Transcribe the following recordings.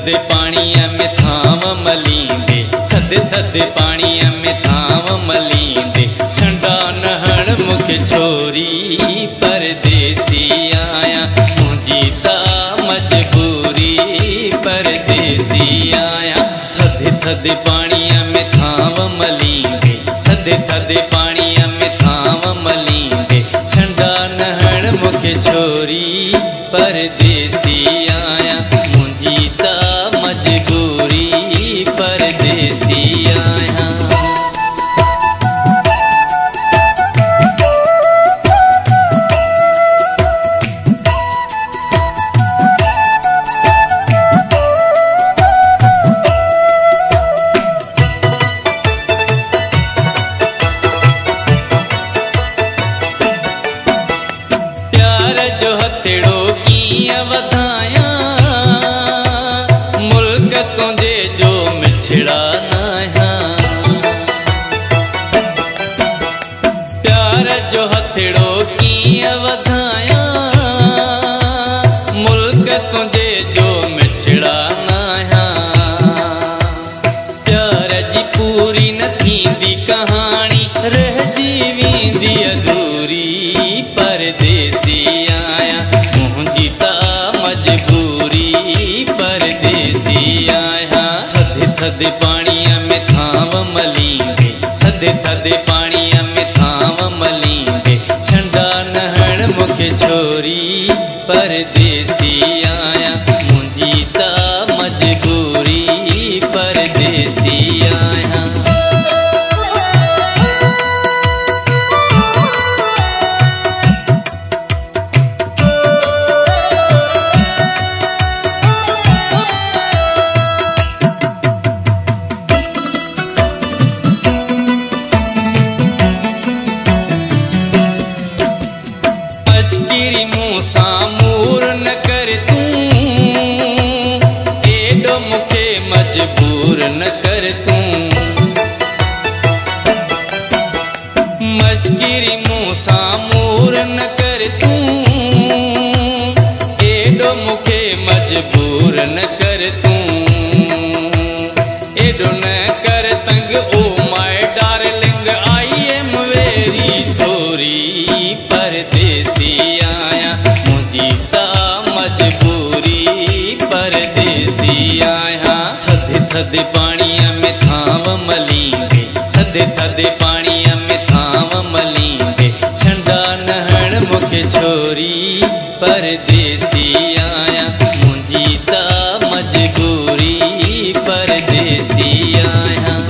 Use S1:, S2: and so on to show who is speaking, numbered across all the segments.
S1: थदे पाणीअ में थांव मलींदे, थदे थदे पाणीअ में थांव मलींदे। छंडा न हण मूंखे छोरी परदेसी आया, मुंहिंजी ता मजबूरी परदेसी आया। थदे थदे पाणीअ में थांव मलींदे, थदे थदे पाणीअ में थांव मलींदे। छंडा न हण मूंखे छोरी परदेसी आया, मुंहिंजी ता मजबूरी परदेसी आया। प्यार जो हथेड़ो कीअं वधाया, मुल्क तुंहिंजे जो मिछड़ा नाया। प्यार जो हथेड़ो कीअं वधाया, मुल्क तुंहिंजे जो मिछड़ा नाया। प्यार जी पूरी न थींदी कहानी, रहिजी वेंदी अधूरी परदेसी आया, मुंहिंजी ता मजबूरी परदेसी आया। थदे थदे पाणीअ में थांव मलींदे, थदे थदे पाणीअ में थांव मलींदे। छंडा न हण मूंखे छोरी परदेसी आया, मुंहिंजी ता मजबूरी परदेसी आया। अशकीरी मूंसा मूर न कर तूं, एडो मूंखे मजबूर न कर तूं। मशकीरी मूंसा मूर न कर तूं, एडो मूंखे मजबूर न कर तूं। एडो न कर तंग oh my darling, I am very sorry परदेसी आया, मुंहिंजी ता मजबूरी परदेसी आया। थदे थदे पाणीअ में थांव मलींदे, थदे थदे पाणीअ में थांव मलींदे। छंडा न हण मूंखे छोरी परदेसी आया, मुंहिंजी ता मजबूरी परदेसी आया।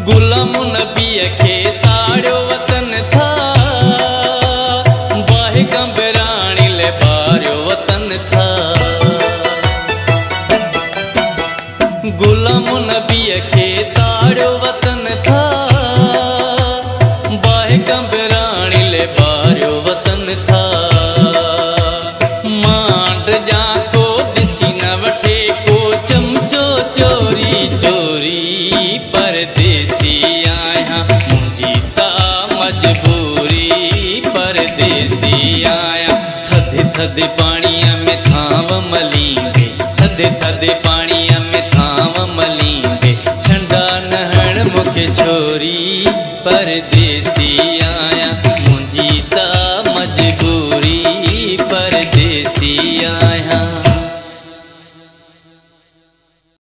S1: गुलाम नबीअ खे ताड़ियो वतन था, बाहि कंबराणी ले बारियो वतन था। गुलाम नबीअ खे ताड़ियो वतन था, बाहि कंबराणी ले बारियो वतन था। मांड जा थो ॾिसी न वठे को चमचो चोरी चोरी परदेसी आया, मुंहिंजी ता मजबूरी परदेसी आया। थदे थदे पाणीअ में थांव मलींदे, थदे थदे पाणीअ में थांव मलींदे। छंडा न हण मूंखे छोरी परदेसी